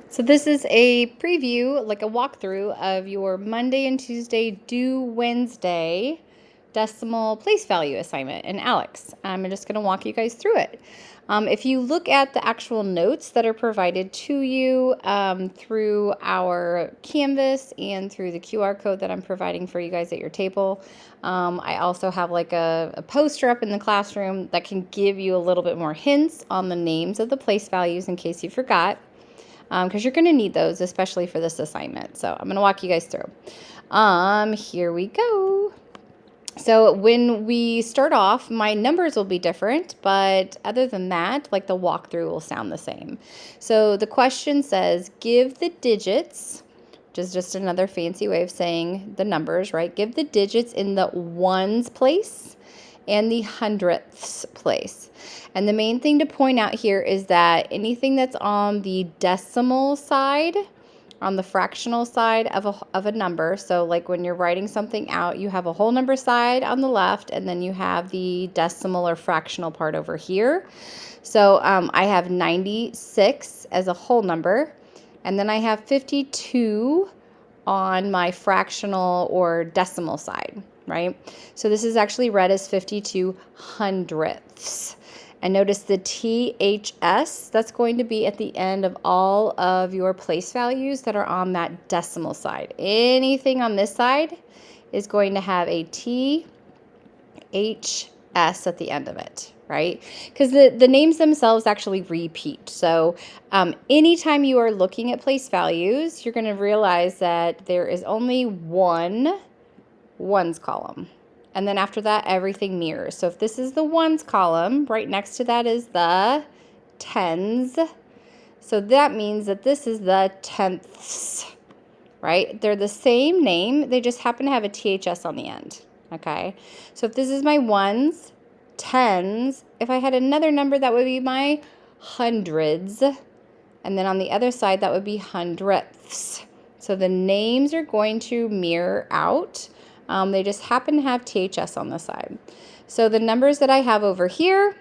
So this is a preview, like a walkthrough of your Monday and Tuesday due Wednesday decimal place value assignment in ALEKS. I'm just going to walk you guys through it. If you look at the actual notes that are provided to you through our Canvas and through the QR code that I'm providing for you guys at your table, I also have like a poster up in the classroom that can give you a little bit more hints on the names of the place values in case you forgot. Because you're going to need those, especially for this assignment. So I'm going to walk you guys through. Here we go. So when we start off, my numbers will be different, but other than that, like the walkthrough will sound the same. So the question says, give the digits, which is just another fancy way of saying the numbers, right? Give the digits in the ones place and the hundredths place. And the main thing to point out here is that anything that's on the decimal side, on the fractional side of a number, so like when you're writing something out, you have a whole number side on the left, and then you have the decimal or fractional part over here. So I have 96 as a whole number, and then I have 52 on my fractional or decimal side, right? So this is actually read as 52 hundredths. And notice the THS, that's going to be at the end of all of your place values that are on that decimal side. Anything on this side is going to have a THS at the end of it, right? Because the names themselves actually repeat. So anytime you are looking at place values, you're going to realize that there is only one ones column. And then after that, everything mirrors. So if this is the ones column, right next to that is the tens. So that means that this is the tenths, right? They're the same name. They just happen to have a THS on the end. Okay. So if this is my ones, tens, if I had another number, that would be my hundreds. And then on the other side, that would be hundredths. So the names are going to mirror out. They just happen to have THS on the side. So the numbers that I have over here,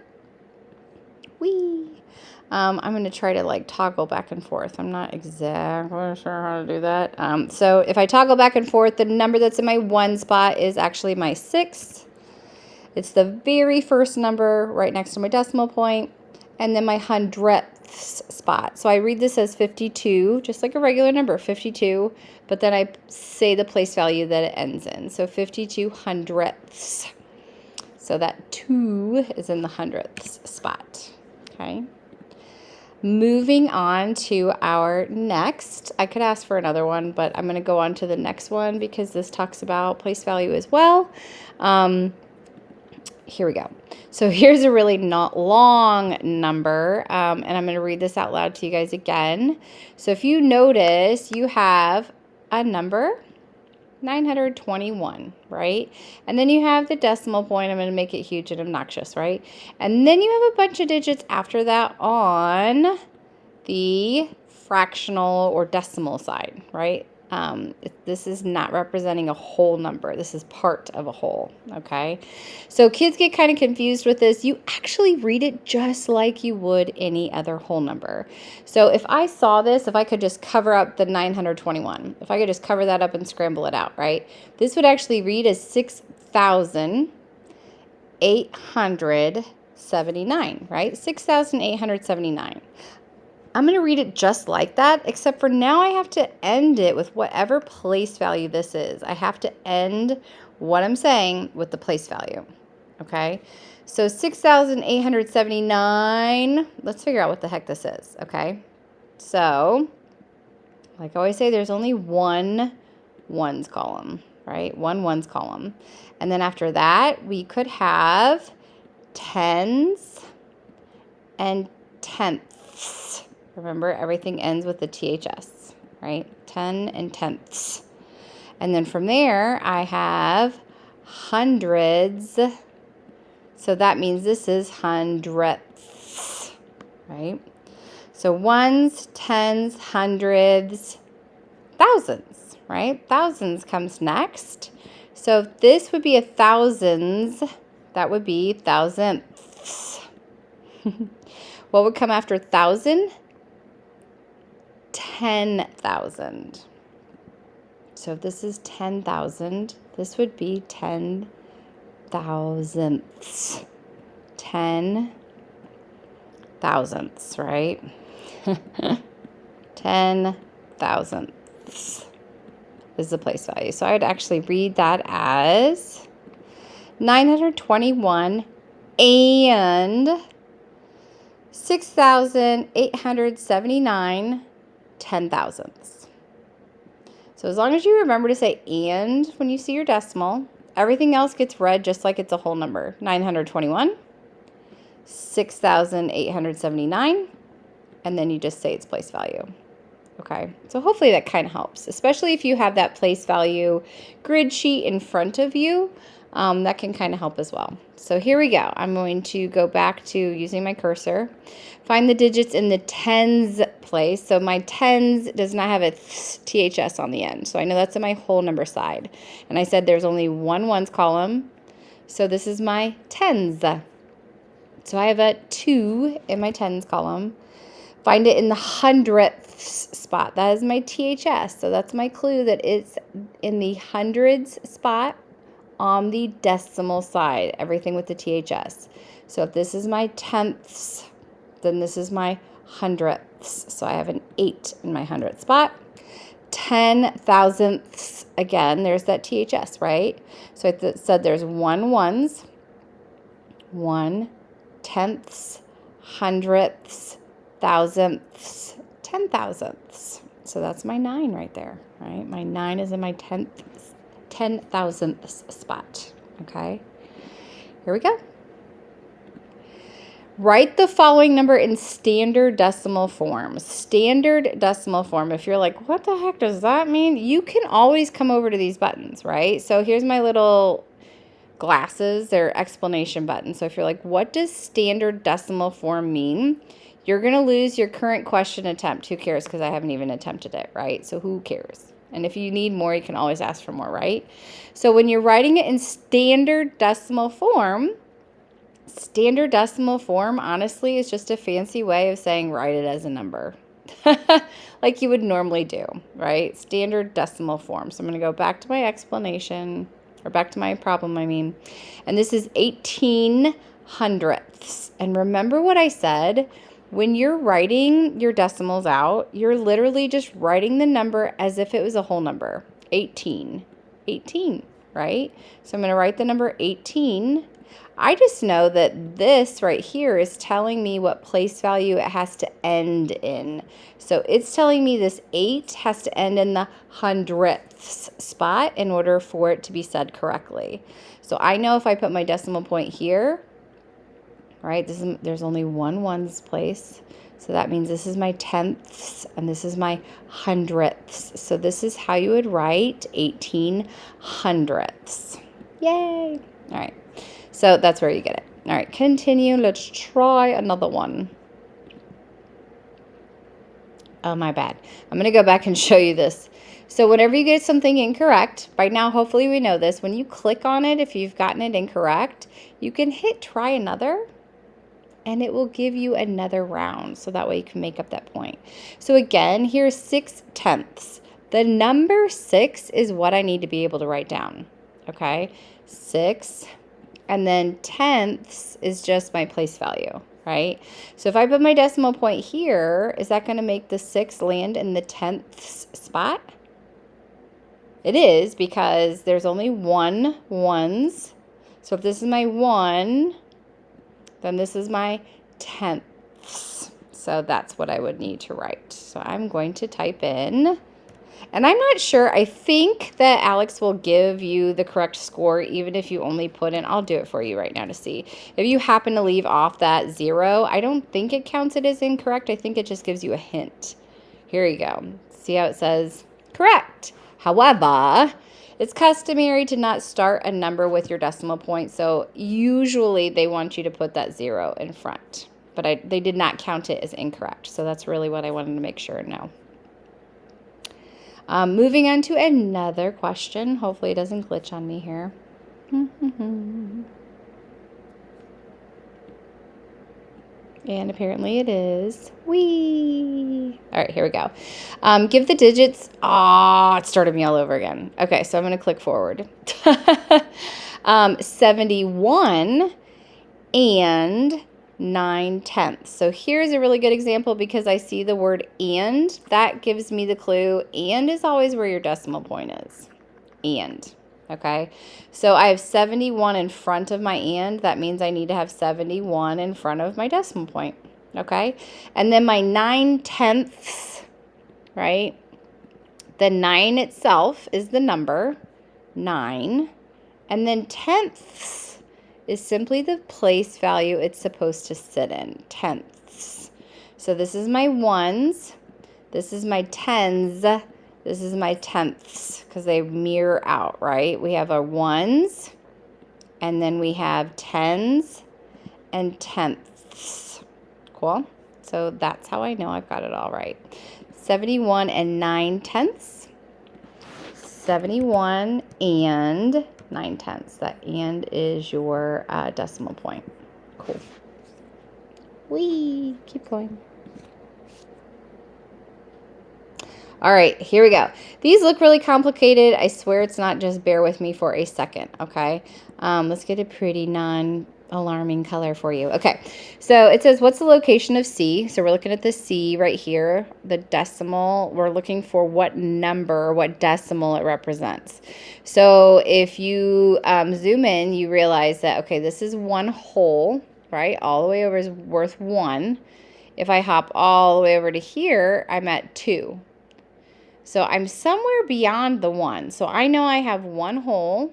I'm going to try to like toggle back and forth. I'm not exactly sure how to do that. So if I toggle back and forth, the number that's in my one spot is actually my 6. It's the very first number right next to my decimal point, and then my hundredths spot. So I read this as 52, just like a regular number, 52, but then I say the place value that it ends in. So 52 hundredths. So that 2 is in the hundredths spot. Okay. Moving on to our next, I could ask for another one, but I'm going to go on to the next one because this talks about place value as well. Here we go. So here's a really not long number, and I'm going to read this out loud to you guys again. So if you notice, you have a number, 921, right? And then you have the decimal point. I'm going to make it huge and obnoxious, right? And then you have a bunch of digits after that on the fractional or decimal side, right? This is not representing a whole number. This is part of a whole, okay? So kids get kind of confused with this. You actually read it just like you would any other whole number. So if I saw this, if I could just cover up the 921, if I could just cover that up and scramble it out, right? This would actually read as 6,879, right? 6,879. I'm going to read it just like that, except for now I have to end it with whatever place value this is. I have to end what I'm saying with the place value, okay? So 6,879, let's figure out what the heck this is, okay? So, like I always say, there's only one ones column, right? One ones column. And then after that, we could have tens and tenths. Remember, everything ends with the THS, right? 10 and tenths. And then from there, I have hundreds. So that means this is hundredths, right? So ones, tens, hundreds, thousands, right? Thousands comes next. So if this would be a thousands, that would be thousandths. What would come after thousand? 10,000. So if this is 10,000, this would be 10 thousandths. 10 thousandths, right? 10 thousandths is the place value. So I would actually read that as 921 and 6,879 ten thousandths. So as long as you remember to say and when you see your decimal, everything else gets read just like it's a whole number. 921, 6,879, and then you just say its place value. Okay, so hopefully that kind of helps, especially if you have that place value grid sheet in front of you. That can kind of help as well. So here we go. I'm going to go back to using my cursor, find the digits in the tens place. So my tens does not have a THS on the end. So I know that's in my whole number side. And I said there's only one ones column. So this is my tens. So I have a 2 in my tens column. Find it in the hundredths spot. That is my THS. So that's my clue that it's in the hundreds spot on the decimal side, everything with the THS. So if this is my tenths, then this is my hundredths. So I have an 8 in my hundredth spot. 10 thousandths, again, there's that THS, right? So I said there's one ones, 1 tenths, hundredths, thousandths, 10 thousandths. So that's my 9 right there, right? My 9 is in my 10 thousandths spot. Okay, here we go. Write the following number in standard decimal form. Standard decimal form. If you're like, what the heck does that mean? You can always come over to these buttons, right? So here's my little glasses. They're explanation buttons. So if you're like, what does standard decimal form mean? You're going to lose your current question attempt. Who cares? Because I haven't even attempted it, right? So who cares? And if you need more, you can always ask for more, right? So when you're writing it in standard decimal form honestly is just a fancy way of saying write it as a number. Like you would normally do, right? Standard decimal form. So I'm going to go back to my explanation, or back to my problem, I mean. And this is 18 hundredths. And remember what I said? When you're writing your decimals out, you're literally just writing the number as if it was a whole number. 18, right? So I'm going to write the number 18. I just know that this right here is telling me what place value it has to end in. So it's telling me this 8 has to end in the hundredths spot in order for it to be said correctly. So I know if I put my decimal point here, right, there's only one ones place. So that means this is my tenths and this is my hundredths. So this is how you would write 18 hundredths. Yay! All right. So that's where you get it. All right, continue. Let's try another one. Oh, my bad. I'm going to go back and show you this. So whenever you get something incorrect, by now hopefully we know this, when you click on it, if you've gotten it incorrect, you can hit try another, and it will give you another round. So that way you can make up that point. So again, here's 6 tenths. The number 6 is what I need to be able to write down. Okay, 6. And then tenths is just my place value, right? So if I put my decimal point here, is that going to make the 6 land in the tenths spot? It is, because there's only one ones. So if this is my 1, then this is my tenths. So that's what I would need to write. So I'm going to type in, and I'm not sure, I think that Alex will give you the correct score even if you only put in, I'll do it for you right now to see. If you happen to leave off that 0, I don't think it counts it as incorrect. I think it just gives you a hint. Here you go. See how it says correct. However, it's customary to not start a number with your decimal point, so usually they want you to put that 0 in front. But they did not count it as incorrect, so that's really what I wanted to make sure and know. Moving on to another question. Hopefully it doesn't glitch on me here. And apparently it is. Whee! All right, here we go. Give the digits. Ah, it started me all over again. Okay, so I'm going to click forward. 71 and 9/10. So here's a really good example because I see the word and. That gives me the clue. And is always where your decimal point is. And. Okay, so I have 71 in front of my and. That means I need to have 71 in front of my decimal point. Okay, and then my 9/10, right? The 9 itself is the number 9, and then tenths is simply the place value it's supposed to sit in, tenths. So this is my ones, this is my tens, this is my tenths, because they mirror out, right? We have our ones, and then we have tens and tenths. Cool? So that's how I know I've got it all right. 71 and 9/10. 71 and 9/10. That and is your decimal point. Cool. Whee! Keep going. All right, here we go. These look really complicated. I swear it's not. Just bear with me for a second, okay? Let's get a pretty non-alarming color for you. Okay, so it says, what's the location of C? So we're looking at the C right here, the decimal. We're looking for what number, what decimal it represents. So if you zoom in, you realize that, okay, this is one whole, right? All the way over is worth 1. If I hop all the way over to here, I'm at 2. So I'm somewhere beyond the 1. So I know I have 1 whole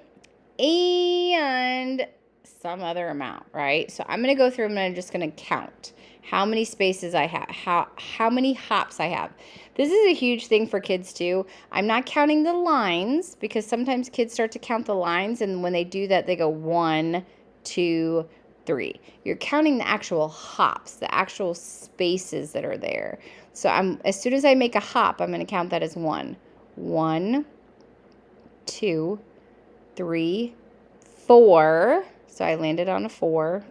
and some other amount, right? So I'm going to go through and I'm just going to count how many spaces I have, how many hops I have. This is a huge thing for kids too. I'm not counting the lines because sometimes kids start to count the lines, and when they do that, they go 1, 2, 3. You're counting the actual hops, the actual spaces that are there. So as soon as I make a hop, I'm going to count that as 1. 1, 2, 3, 4. So I landed on a 4.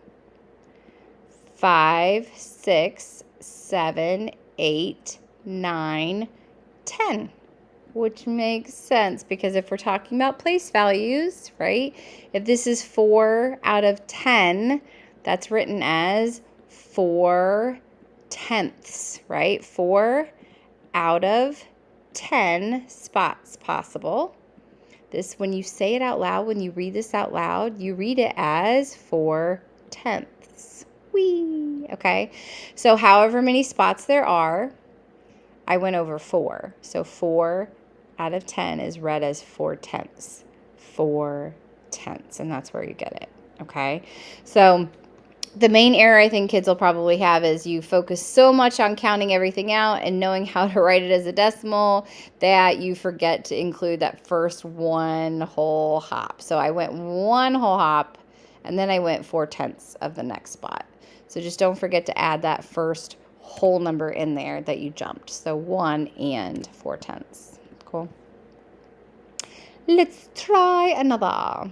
5, 6, 7, 8, 9, 10. Which makes sense because if we're talking about place values, right? If this is 4 out of 10, that's written as 4/10, right? 4 out of 10 spots possible. This, when you say it out loud, when you read this out loud, you read it as 4/10. Whee! Okay, so however many spots there are, I went over 4. So 4 out of 10 is read as 4/10. 4/10, and that's where you get it. Okay, so the main error I think kids will probably have is you focus so much on counting everything out and knowing how to write it as a decimal that you forget to include that first 1 whole hop. So I went 1 whole hop, and then I went 4/10 of the next spot. So just don't forget to add that first whole number in there that you jumped. So 1 and 4/10. Cool. Let's try another.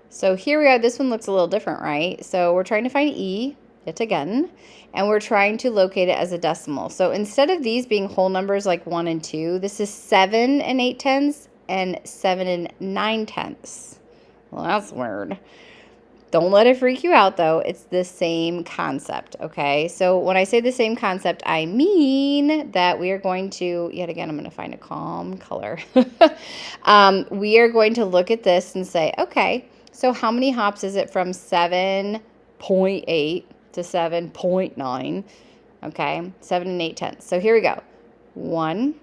So here we are. This one looks a little different, right? So we're trying to find E yet again, and we're trying to locate it as a decimal. So instead of these being whole numbers like 1 and 2, this is 7 and 8/10 and 7 and 9/10. Well, that's weird. Don't let it freak you out, though. It's the same concept, okay? So when I say the same concept, I mean that we are going to, yet again, I'm going to find a calm color. We are going to look at this and say, okay, so how many hops is it from 7.8 to 7.9? Okay, 7 and 8/10. So here we go. 1,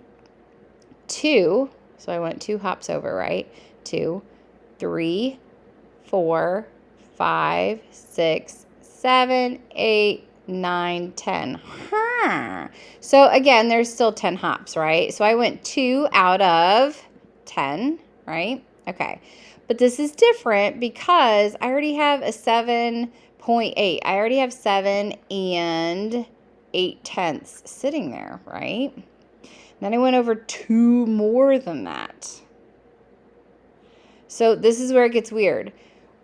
2, so I went 2 hops over, right? 2, 3, 4, 5, 6, 7, 8, 9, 10. Huh. So again, there's still 10 hops, right? So I went 2 out of 10, right? Okay. But this is different because I already have a 7.8. I already have 7 and 8/10 sitting there, right? Then I went over 2 more than that. So this is where it gets weird.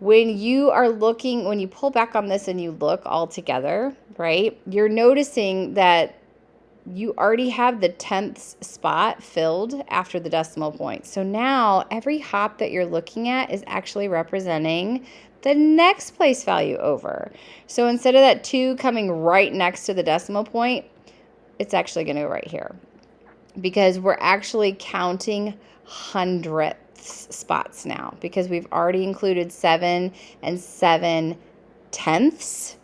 when you are looking, when you pull back on this and you look all together, right, you're noticing that you already have the 10th spot filled after the decimal point. So now every hop that you're looking at is actually representing the next place value over. So instead of that 2 coming right next to the decimal point, it's actually going to go right here, because we're actually counting hundredths spots now, because we've already included 7 and 7/10,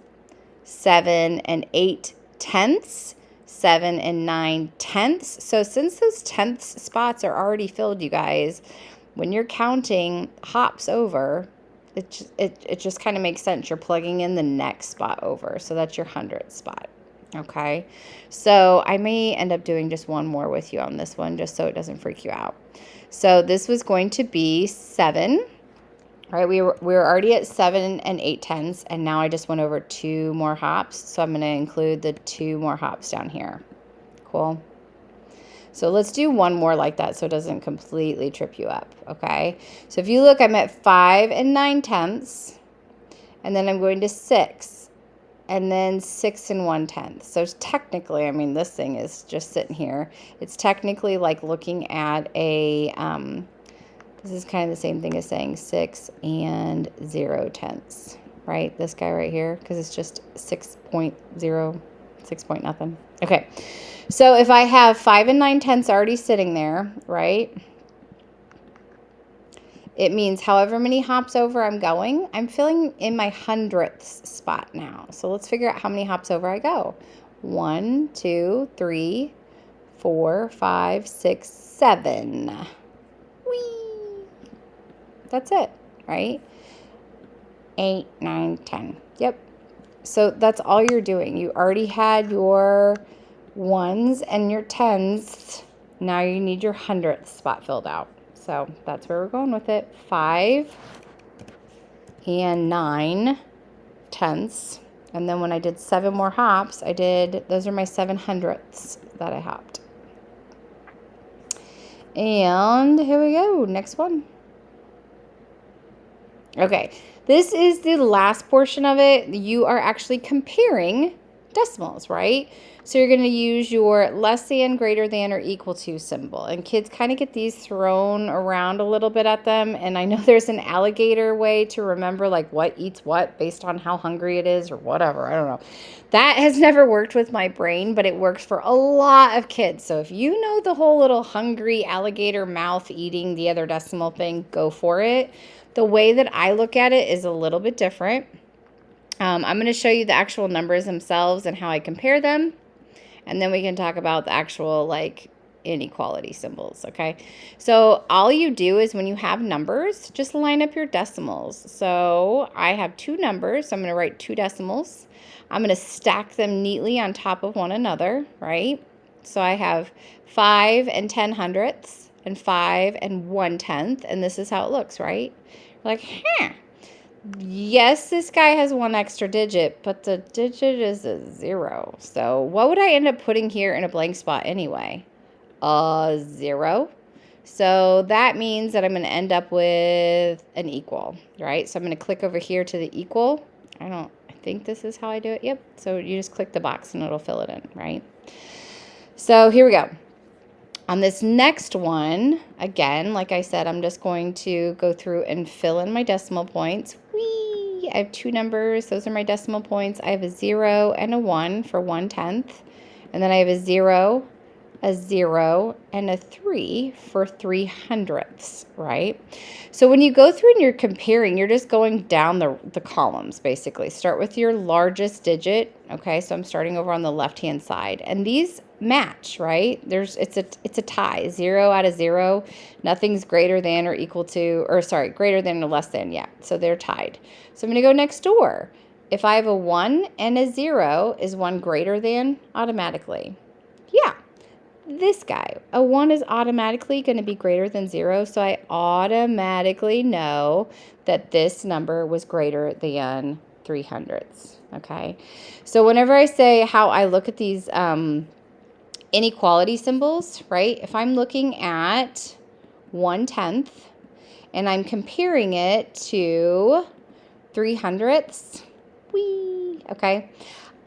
7 and 8/10, 7 and 9/10. So since those tenths spots are already filled, you guys, when you're counting hops over, it just kind of makes sense. You're plugging in the next spot over. So that's your 100th spot. Okay. So I may end up doing just one more with you on this one, just so it doesn't freak you out. So this was going to be 7. Right, we were already at 7 and 8/10, and now I just went over 2 more hops. So I'm going to include the 2 more hops down here. Cool. So let's do one more like that so it doesn't completely trip you up, okay? So if you look, I'm at 5 and 9/10, and then I'm going to 6, and then 6 and 1/10. So technically, I mean, this thing is just sitting here. It's technically like looking at a... this is kind of the same thing as saying 6 and 0/10, right? This guy right here, because it's just 6.0, 6 point nothing. Okay, so if I have 5 and 9/10 already sitting there, right? It means however many hops over I'm going, I'm filling in my hundredths spot now. So let's figure out how many hops over I go. 1, 2, 3, 4, 5, 6, 7. Whee! That's it, right? 8, 9, 10. Yep. So that's all you're doing. You already had your 1s and your 10s. Now you need your 100th spot filled out. So that's where we're going with it. 5 and 9/10. And then when I did 7 more hops, those are my 700ths that I hopped. And here we go. Next one. Okay, this is the last portion of it. You are actually comparing decimals, right? So you're going to use your less than, greater than, or equal to symbol. And kids kind of get these thrown around a little bit at them. And I know there's an alligator way to remember like what eats what based on how hungry it is or whatever. I don't know. That has never worked with my brain, but it works for a lot of kids. So if you know the whole little hungry alligator mouth eating the other decimal thing, go for it. The way that I look at it is a little bit different. I'm going to show you the actual numbers themselves and how I compare them. And then we can talk about the actual like inequality symbols, okay? So all you do is when you have numbers, just line up your decimals. So I have 2 numbers, so I'm going to write 2 decimals. I'm going to stack them neatly on top of one another, right? So I have 5 and 10/100 and 5 and 1/10, and this is how it looks, right? Like, yes, this guy has 1 extra digit, but the digit is a 0. So what would I end up putting here in a blank spot anyway? A 0. So that means that I'm going to end up with an equal, right? So I'm going to click over here to the equal. I think this is how I do it. Yep. So you just click the box and it'll fill it in, right? So here we go. On this next one, again, like I said, I'm just going to go through and fill in my decimal points. Whee! I have 2 numbers. Those are my decimal points. I have a 0 and a 1 for 1/10. And then I have a 0, a 0, and a 3 for 3/100, right? So when you go through and you're comparing, you're just going down the columns, basically. Start with your largest digit, okay? So I'm starting over on the left-hand side. And these match, right? It's a tie, 0 out of 0. Nothing's greater than or equal to, or sorry, greater than or less than, yeah. So they're tied. So I'm going to go next door. If I have a 1 and a 0, is 1 greater than? Automatically. Yeah. This guy, a 1 is automatically going to be greater than 0, so I automatically know that this number was greater than 3/100, okay? So whenever I say how I look at these inequality symbols, right, if I'm looking at 1/10 and I'm comparing it to 3/100ths. Whee! Okay.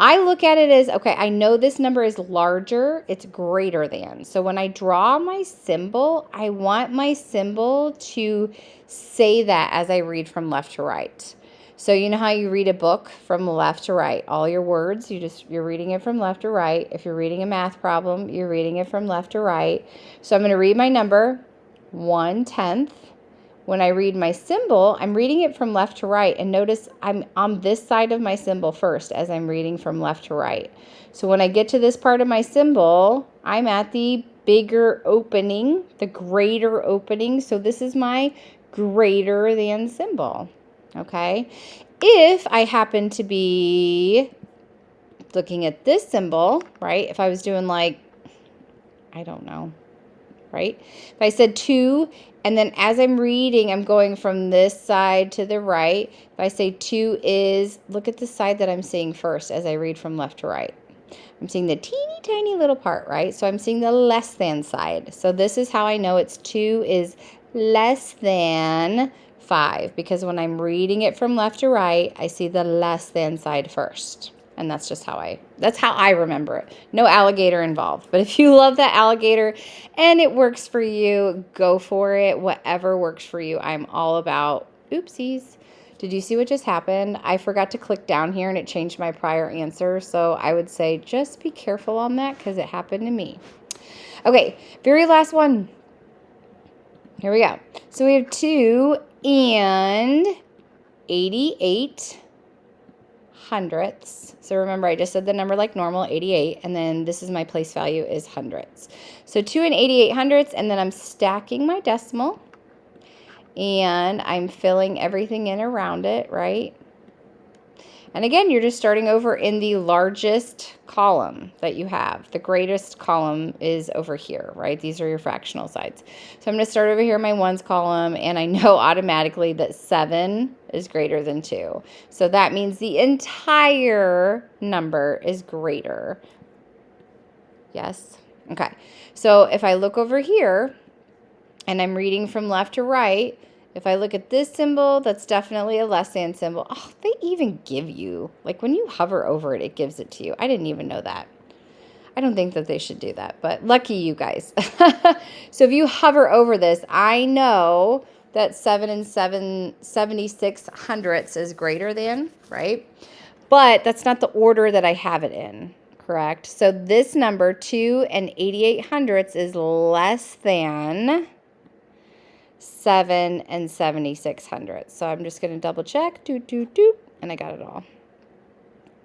I look at it as, okay, I know this number is larger, it's greater than. So when I draw my symbol, I want my symbol to say that as I read from left to right. So you know how you read a book from left to right, all your words, you're reading it from left to right. If you're reading a math problem, you're reading it from left to right. So I'm going to read my number 1/10. When I read my symbol, I'm reading it from left to right, and notice I'm on this side of my symbol first as I'm reading from left to right. So when I get to this part of my symbol, I'm at the bigger opening, the greater opening. So this is my greater than symbol, okay? If I happen to be looking at this symbol, right, if I was doing like, I don't know, right? If I said 2, and then as I'm reading, I'm going from this side to the right. If I say 2 is, look at the side that I'm seeing first as I read from left to right. I'm seeing the teeny tiny little part, right? So I'm seeing the less than side. So this is how I know it's 2 is less than 5, because when I'm reading it from left to right, I see the less than side first. And that's just how I remember it. No alligator involved. But if you love that alligator and it works for you, go for it. Whatever works for you. I'm all about, oopsies. Did you see what just happened? I forgot to click down here and it changed my prior answer. So I would say just be careful on that because it happened to me. Okay, very last one. Here we go. So we have 2 and 88 hundredths. So remember, I just said the number like normal, 88, and then this is my place value is hundredths. So 2 and 88 hundredths, and then I'm stacking my decimal, and I'm filling everything in around it, right? And again, you're just starting over in the largest column that you have. The greatest column is over here, right? These are your fractional sides. So I'm going to start over here in my ones column, and I know automatically that 7 is greater than 2. So that means the entire number is greater. Yes? Okay. So if I look over here, and I'm reading from left to right, if I look at this symbol, that's definitely a less than symbol. Oh, they even give you, like when you hover over it, it gives it to you. I didn't even know that. I don't think that they should do that, but lucky you guys. So if you hover over this, I know that 7 and 76 hundredths is greater than, right? But that's not the order that I have it in, correct? So this number, 2 and 88 hundredths, is less than 7 and 76 hundredths. So I'm just going to double check. Doot, doot, doot. And I got it all.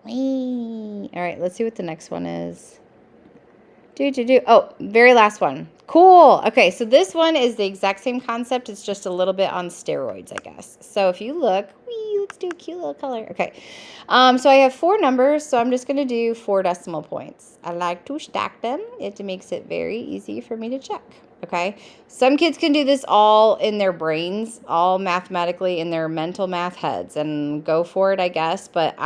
Whee. All right, let's see what the next one is. Oh, very last one. Cool. Okay, so this one is the exact same concept. It's just a little bit on steroids, I guess. So if you look, let's do a cute little color. Okay, so I have 4 numbers, so I'm just going to do 4 decimal points. I like to stack them. It makes it very easy for me to check. Okay, some kids can do this all in their brains, all mathematically in their mental math heads, and go for it, I guess. But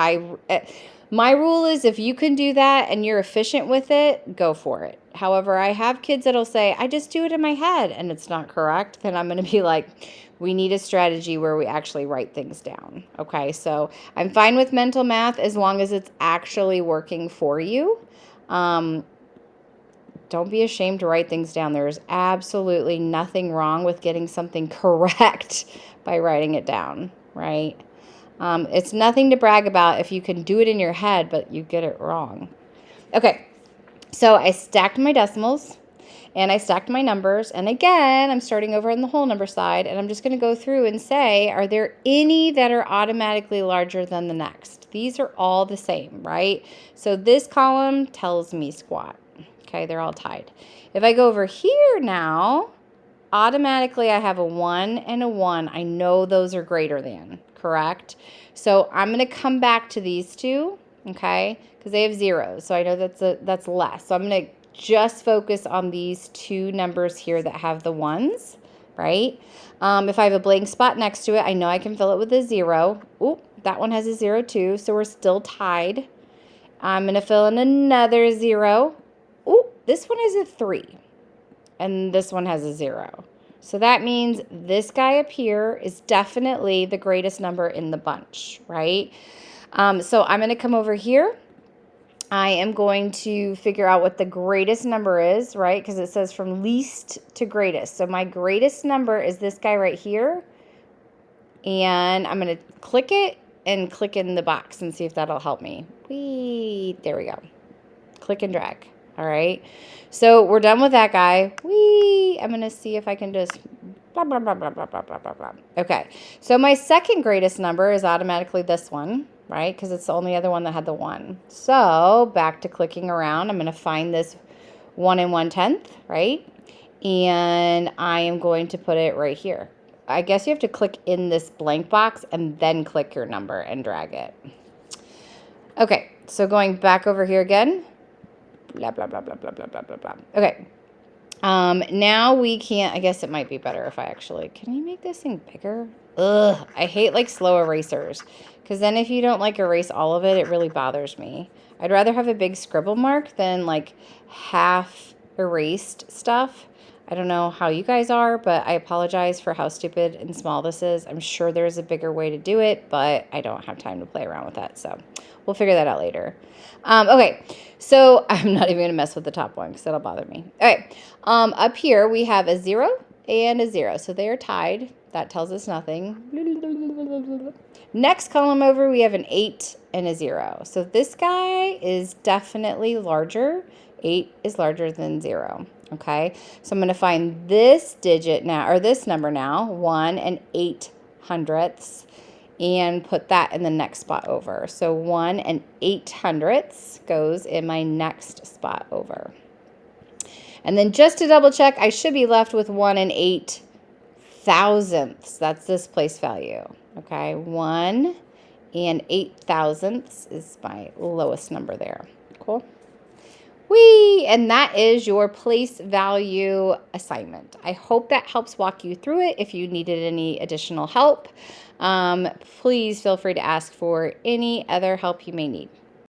my rule is if you can do that and you're efficient with it, go for it. However, I have kids that'll say, I just do it in my head, and it's not correct. Then I'm going to be like, we need a strategy where we actually write things down. Okay, so I'm fine with mental math as long as it's actually working for you. Don't be ashamed to write things down. There's absolutely nothing wrong with getting something correct by writing it down, right? It's nothing to brag about if you can do it in your head, but you get it wrong. Okay, so I stacked my decimals, and I stacked my numbers, and again, I'm starting over on the whole number side, and I'm just going to go through and say, are there any that are automatically larger than the next? These are all the same, right? So this column tells me squat. Okay, they're all tied. If I go over here now, automatically I have a 1 and a 1. I know those are greater than, correct? So I'm going to come back to these two, okay, because they have zeros. So I know that's less. So I'm going to just focus on these 2 numbers here that have the 1s, right? If I have a blank spot next to it, I know I can fill it with a 0. Ooh, that one has a 0 too, so we're still tied. I'm going to fill in another 0. Ooh, this one has a 3, and this one has a 0. So that means this guy up here is definitely the greatest number in the bunch, right? So I'm going to come over here. I am going to figure out what the greatest number is, right? Because it says from least to greatest. So my greatest number is this guy right here. And I'm going to click it and click in the box and see if that'll help me. Whee! There we go. Click and drag. All right. So we're done with that guy. Whee! I'm going to see if I can just blah, blah, blah, blah, blah, blah, blah, blah, blah. Okay. So my second greatest number is automatically this one, right? Because it's the only other one that had the 1. So back to clicking around. I'm going to find this 1 1/10, right? And I am going to put it right here. I guess you have to click in this blank box and then click your number and drag it. Okay, so going back over here again. Blah, blah, blah, blah, blah, blah, blah, blah, blah. Okay. Now we can't, I guess it might be better if I actually, can you make this thing bigger? Ugh, I hate like slow erasers. Because then if you don't like erase all of it, it really bothers me. I'd rather have a big scribble mark than like half erased stuff. I don't know how you guys are, but I apologize for how stupid and small this is. I'm sure there's a bigger way to do it, but I don't have time to play around with that. So we'll figure that out later. Okay, so I'm not even going to mess with the top one because that'll bother me. Okay, up here we have a 0 and a 0. So they are tied. That tells us nothing. Next column over, we have an 8 and a 0. So this guy is definitely larger. 8 is larger than 0. Okay, so I'm going to find this digit now, or this number now, 1 8/8, and put that in the next spot over. So 1 8/8 goes in my next spot over. And then just to double check, I should be left with 1 8/1000. That's this place value. Okay, 1 8/1000 is my lowest number there. Cool. Whee! And that is your place value assignment. I hope that helps walk you through it. If you needed any additional help, please feel free to ask for any other help you may need.